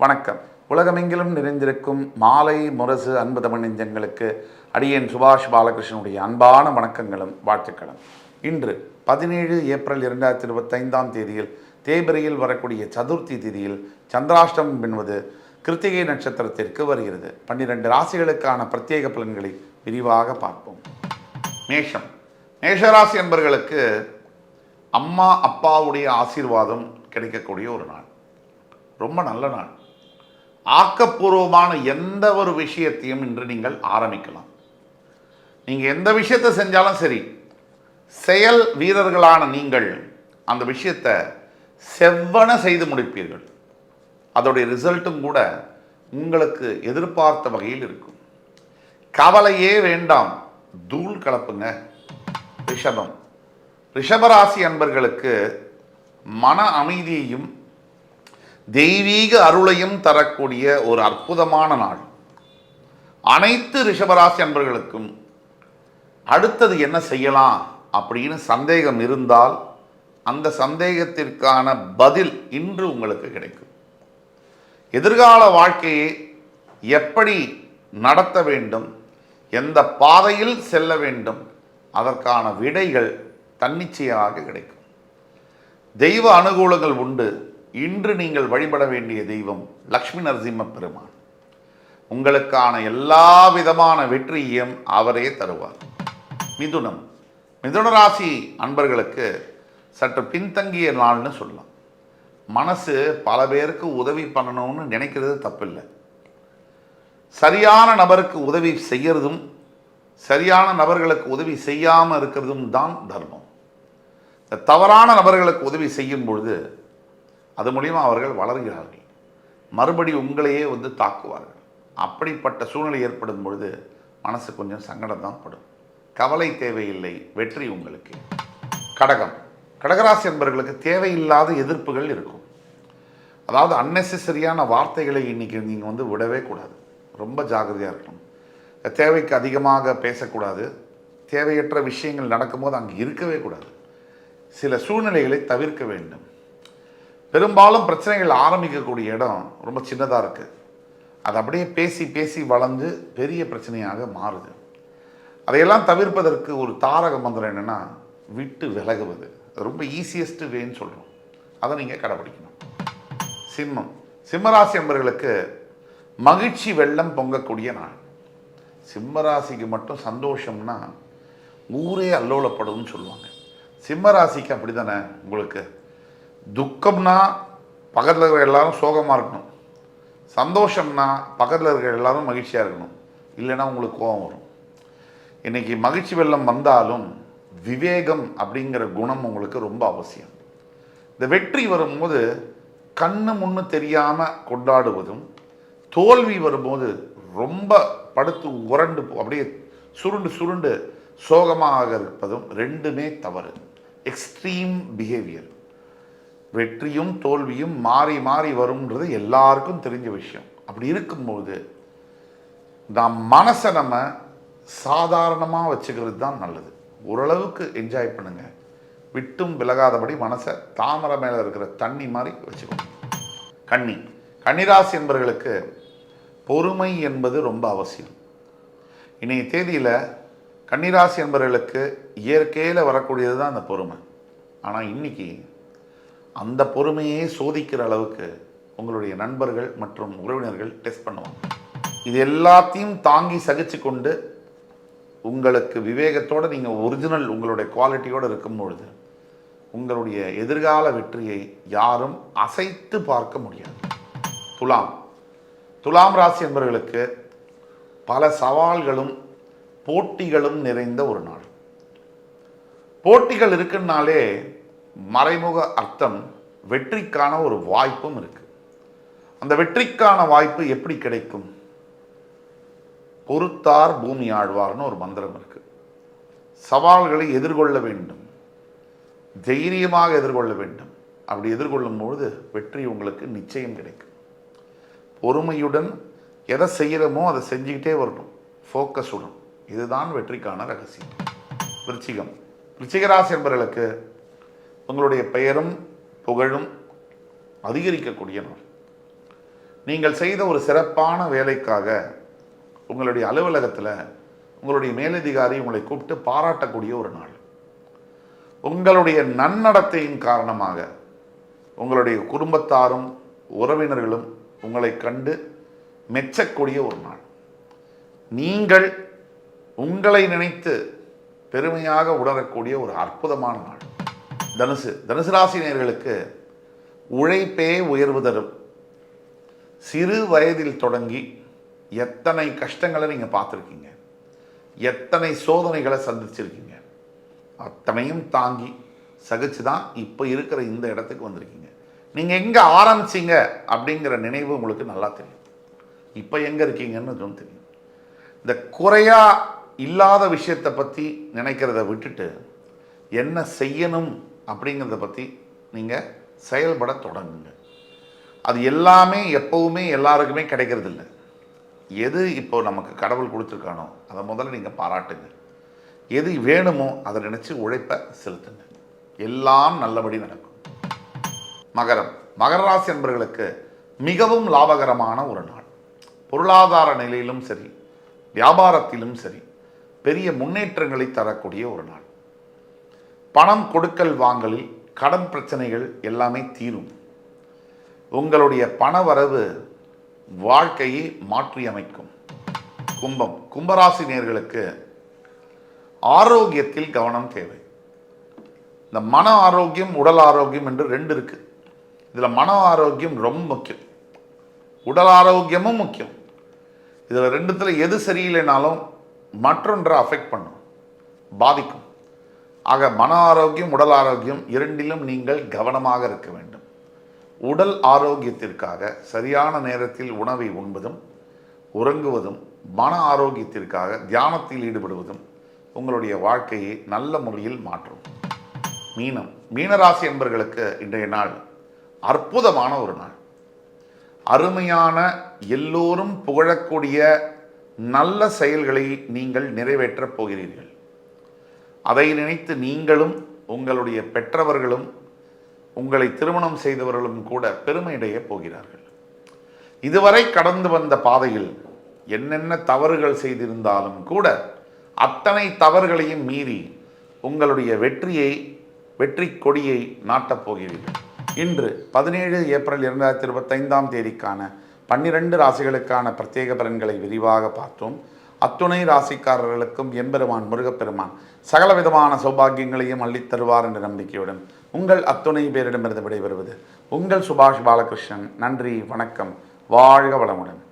வணக்கம். உலகமெங்கிலும் நிறைந்திருக்கும் மாலை முரசு அன்பு தமிழ் நெஞ்சங்களுக்கு அடியேன் சுபாஷ் பாலகிருஷ்ணனுடைய அன்பான வணக்கங்களும் வாழ்த்துக்களும். இன்று 17 ஏப்ரல் 2025 தேதியில் தேய்பிரையில் வரக்கூடிய சதுர்த்தி திதியில் சந்திராஷ்டமம் என்பது கிருத்திகை நட்சத்திரத்திற்கு வருகிறது. 12 ராசிகளுக்கான பிரத்யேக பலன்களை விரிவாக பார்ப்போம். மேஷம். மேஷராசி என்பவர்களுக்கு அம்மா அப்பாவுடைய ஆசீர்வாதம் கிடைக்கக்கூடிய ஒரு நாள். ரொம்ப நல்ல நாள். ஆக்கப்பூர்வமான எந்த ஒரு விஷயத்தையும் இன்று நீங்கள் ஆரம்பிக்கலாம். நீங்கள் எந்த விஷயத்தை செஞ்சாலும் சரி, செயல் வீரர்களான நீங்கள் அந்த விஷயத்தை செவ்வன செய்து முடிப்பீர்கள். அதோடைய ரிசல்ட்டும் கூட உங்களுக்கு எதிர்பார்த்த வகையில் இருக்கும். கவலையே வேண்டாம், தூள் கலப்புங்க. ரிஷபம். ரிஷபராசி அன்பர்களுக்கு மன அமைதியையும் தெய்வீக அருளையும் தரக்கூடிய ஒரு அற்புதமான நாள். அனைத்து ரிஷபராசி அன்பர்களுக்கும் அடுத்தது என்ன செய்யலாம் அப்படின்னு சந்தேகம் இருந்தால் அந்த சந்தேகத்திற்கான பதில் இன்று உங்களுக்கு கிடைக்கும். எதிர்கால வாழ்க்கையை எப்படி நடத்த வேண்டும், எந்த பாதையில் செல்ல வேண்டும், அதற்கான விடைகள் தன்னிச்சையாக கிடைக்கும். தெய்வ அனுகூலங்கள் உண்டு. இன்று நீங்கள் வழிபட வேண்டிய தெய்வம் லக்ஷ்மி நரசிம்ம பெருமான். உங்களுக்கான எல்லா விதமான வெற்றியையும் அவரே தருவார். மிதுனம். மிதுன ராசி அன்பர்களுக்கு சற்று பின்தங்கிய நாள்னு சொல்லலாம். மனசு பல பேருக்கு உதவி பண்ணணும்னு நினைக்கிறது தப்பில்லை. சரியான நபருக்கு உதவி செய்யறதும் சரியான நபர்களுக்கு உதவி செய்யாமல் இருக்கிறதும் தான் தர்மம். இந்த தவறான நபர்களுக்கு உதவி செய்யும் பொழுது அது மூலிமா அவர்கள் வளர்கிறார்கள். மறுபடி உங்களையே தாக்குவார்கள். அப்படிப்பட்ட சூழ்நிலை ஏற்படும் பொழுது மனசு கொஞ்சம் சங்கடம் தான் படும். கவலை தேவையில்லை, வெற்றி உங்களுக்கு. கடகம். கடகராசி என்பவர்களுக்கு தேவையில்லாத எதிர்ப்புகள் இருக்கும். அதாவது அன்னெசரியான வார்த்தைகளை இன்றைக்கி நீங்கள் விடவே கூடாது. ரொம்ப ஜாகிரதையாக இருக்கணும். தேவைக்கு அதிகமாக பேசக்கூடாது. தேவையற்ற விஷயங்கள் நடக்கும்போது அங்கே இருக்கவே கூடாது. சில சூழ்நிலைகளை தவிர்க்க வேண்டும். பெரும்பாலும் பிரச்சனைகள் ஆரம்பிக்கக்கூடிய இடம் ரொம்ப சின்னதாக இருக்குது. அது அப்படியே பேசி பேசி வளர்ந்து பெரிய பிரச்சனையாக மாறுது. அதையெல்லாம் தவிர்ப்பதற்கு ஒரு தாரக மந்திரம் என்னென்னா, விட்டு விலகுவது. ரொம்ப ஈஸியஸ்ட் வேன்னு சொல்கிறோம். அதை நீங்கள் கடைப்பிடிக்கணும். சிம்மம். சிம்மராசி என்பவர்களுக்கு மகிழ்ச்சி வெள்ளம் பொங்கக்கூடிய நாள். சிம்மராசிக்கு மட்டும் சந்தோஷம்னா ஊரே அல்லோலப்படும்னு சொல்லுவாங்க. சிம்மராசிக்கு அப்படி தானே. உங்களுக்கு துக்கம்னா பக்கத்தில் இருக்கிற எல்லாரும் சோகமாக இருக்கணும், சந்தோஷம்னா பக்கத்தில் இருக்கிற எல்லாரும் மகிழ்ச்சியாக இருக்கணும். இல்லைன்னா உங்களுக்கு கோபம் வரும். இன்றைக்கி மகிழ்ச்சி வெள்ளம் வந்தாலும் விவேகம் அப்படிங்கிற குணம் உங்களுக்கு ரொம்ப அவசியம். இந்த வெற்றி வரும்போது கண்ணு முன்னு தெரியாமல் கொண்டாடுவதும், தோல்வி வரும்போது ரொம்ப படுத்து உரண்டு அப்படியே சுருண்டு சுருண்டு சோகமாக இருப்பதும் ரெண்டுமே தவறு. Extreme behaviour. வெற்றியும் தோல்வியும் மாறி மாறி வரும்ன்றது எல்லாருக்கும் தெரிஞ்ச விஷயம். அப்படி இருக்கும்போது மனசை நம்ம சாதாரணமாக வச்சுக்கிறது தான் நல்லது. ஓரளவுக்கு என்ஜாய் பண்ணுங்க. விட்டும் விலகாதபடி மனசை தாமரை மேலே இருக்கிற தண்ணி மாதிரி வச்சுக்கணும். கன்னி. கன்னிராசி என்பவர்களுக்கு பொறுமை என்பது ரொம்ப அவசியம். இன்றைய தேதியில் கன்னிராசி என்பவர்களுக்கு இயற்கையில் வரக்கூடியது தான் அந்த பொறுமை. ஆனால் இன்றைக்கி அந்த பொறுமையே சோதிக்கிற அளவுக்கு உங்களுடைய நண்பர்கள் மற்றும் உறவினர்கள் டெஸ்ட் பண்ணுவாங்க. இது எல்லாத்தையும் தாங்கி சகிச்சு கொண்டு உங்களுக்கு விவேகத்தோடு நீங்கள் ஒரிஜினல் உங்களுடைய குவாலிட்டியோடு இருக்கும் பொழுது உங்களுடைய எதிர்கால வெற்றியை யாரும் அசைத்து பார்க்க முடியாது. துலாம். துலாம் ராசி என்பவர்களுக்கு பல சவால்களும் போட்டிகளும் நிறைந்த ஒரு நாள். போட்டிகள் இருக்குன்னாலே மறைமுக அர்த்தம் வெற்றிக்கான ஒரு வாய்ப்பும் இருக்கு. அந்த வெற்றிக்கான வாய்ப்பு எப்படி கிடைக்கும்? பொறுத்தார் பூமி ஆழ்வார்னு ஒரு மந்திரம் இருக்கு. சவால்களை எதிர்கொள்ள வேண்டும், தைரியமாக எதிர்கொள்ள வேண்டும். அப்படி எதிர்கொள்ளும் பொழுது வெற்றி உங்களுக்கு நிச்சயம் கிடைக்கும். பொறுமையுடன் எதை செய்கிறோமோ அதை செஞ்சுக்கிட்டே வரணும், ஃபோக்கஸுடன். இதுதான் வெற்றிக்கான ரகசியம். விருச்சிகம். விருச்சிகராசி என்பவர்களுக்கு உங்களுடைய பெயரும் புகழும் அதிகரிக்கக்கூடிய நாள். நீங்கள் செய்த ஒரு சிறப்பான வேலைக்காக உங்களுடைய அலுவலகத்தில் உங்களுடைய மேலதிகாரி உங்களை கூப்பிட்டு பாராட்டக்கூடிய ஒரு நாள். உங்களுடைய நன்னடத்தையின் காரணமாக உங்களுடைய குடும்பத்தாரும் உறவினர்களும் உங்களை கண்டு மெச்சக்கூடிய ஒரு நாள். நீங்கள் உங்களை நினைத்து பெருமையாக உணரக்கூடிய ஒரு அற்புதமான நாள். தனுசு ராசி நேயர்களுக்கு உழைப்பே உயர்வு தரும். சிறு வயதில் தொடங்கி எத்தனை கஷ்டங்களை நீங்கள் பார்த்துருக்கீங்க, எத்தனை சோதனைகளை சந்திச்சிருக்கீங்க, அத்தனையும் தாங்கி சகிச்சு தான் இப்போ இருக்கிற இந்த இடத்துக்கு வந்திருக்கீங்க. நீங்கள் எங்கே ஆரம்பிச்சிங்க அப்படிங்கிற நினைவு உங்களுக்கு நல்லா தெரியும். இப்போ எங்கே இருக்கீங்கன்னு தெரியும். இந்த குறையா இல்லாத விஷயத்தை பற்றி நினைக்கிறத விட்டுட்டு என்ன செய்யணும் அப்படிங்கிறத பற்றி நீங்கள் செயல்பட தொடங்குங்க. அது எல்லாமே எப்போவுமே எல்லாருக்குமே கிடைக்கிறது இல்லை. எது இப்போ நமக்கு கடவுள் கொடுத்துருக்கானோ அதை முதல்ல நீங்கள் பாராட்டுங்க. எது வேணுமோ அதை நினச்சி உழைப்பை செலுத்துங்க. எல்லாம் நல்லபடி நடக்கும். மகர ராசி என்பவர்களுக்கு மிகவும் லாபகரமான ஒரு நாள். பொருளாதார நிலையிலும் சரி, வியாபாரத்திலும் சரி, பெரிய முன்னேற்றங்களை தரக்கூடிய ஒரு நாள். பணம் கொடுக்கல் வாங்கலில் கடன் பிரச்சனைகள் எல்லாமே தீரும். உங்களுடைய பண வரவு வாழ்க்கையை மாற்றி அமைக்கும். கும்பராசி நேயர்களுக்கு ஆரோக்கியத்தில் கவனம் தேவை. இந்த மன ஆரோக்கியம், உடல் ஆரோக்கியம் என்று ரெண்டு இருக்கு. இதில் மன ஆரோக்கியம் ரொம்ப முக்கியம், உடல் ஆரோக்கியமும் முக்கியம். இதில் ரெண்டுத்துல எது சரியில்லைனாலும் மற்றொன்றை அஃபெக்ட் பண்ணும், பாதிக்கும். ஆக மன ஆரோக்கியம், உடல் ஆரோக்கியம் இரண்டிலும் நீங்கள் கவனமாக இருக்க வேண்டும். உடல் ஆரோக்கியத்திற்காக சரியான நேரத்தில் உணவை உண்பதும் உறங்குவதும், மன ஆரோக்கியத்திற்காக தியானத்தில் ஈடுபடுவதும் உங்களுடைய வாழ்க்கையை நல்ல முறையில் மாற்றும். மீனராசி என்பவர்களுக்கு இன்றைய நாள் அற்புதமான ஒரு நாள். அருமையான, எல்லோரும் புகழக்கூடிய நல்ல செயல்களை நீங்கள் நிறைவேற்றப் போகிறீர்கள். அதை நினைத்து நீங்களும் உங்களுடைய பெற்றவர்களும் உங்களை திருமணம் செய்தவர்களும் கூட பெருமையடைய போகிறார்கள். இதுவரை கடந்து வந்த பாதையில் என்னென்ன தவறுகள் செய்திருந்தாலும் கூட அத்தனை தவறுகளையும் மீறி உங்களுடைய வெற்றி கொடியை நாட்டப் போகிறீர்கள். இன்று 17 ஏப்ரல் 2025 தேதிக்கான 12 ராசிகளுக்கான பிரத்யேக பலன்களை விரிவாக பார்த்தோம். அத்துணை ராசிக்காரர்களுக்கும் எம்பெருமான் முருகப்பெருமான் சகல விதமான சௌபாகியங்களையும் அள்ளித்தருவார் என்ற நம்பிக்கையுடன் உங்கள் அத்துணை பேரிடமிருந்து விடைபெறுவது உங்கள் சுபாஷ் பாலகிருஷ்ணன். நன்றி, வணக்கம், வாழ்க வளமுடன்.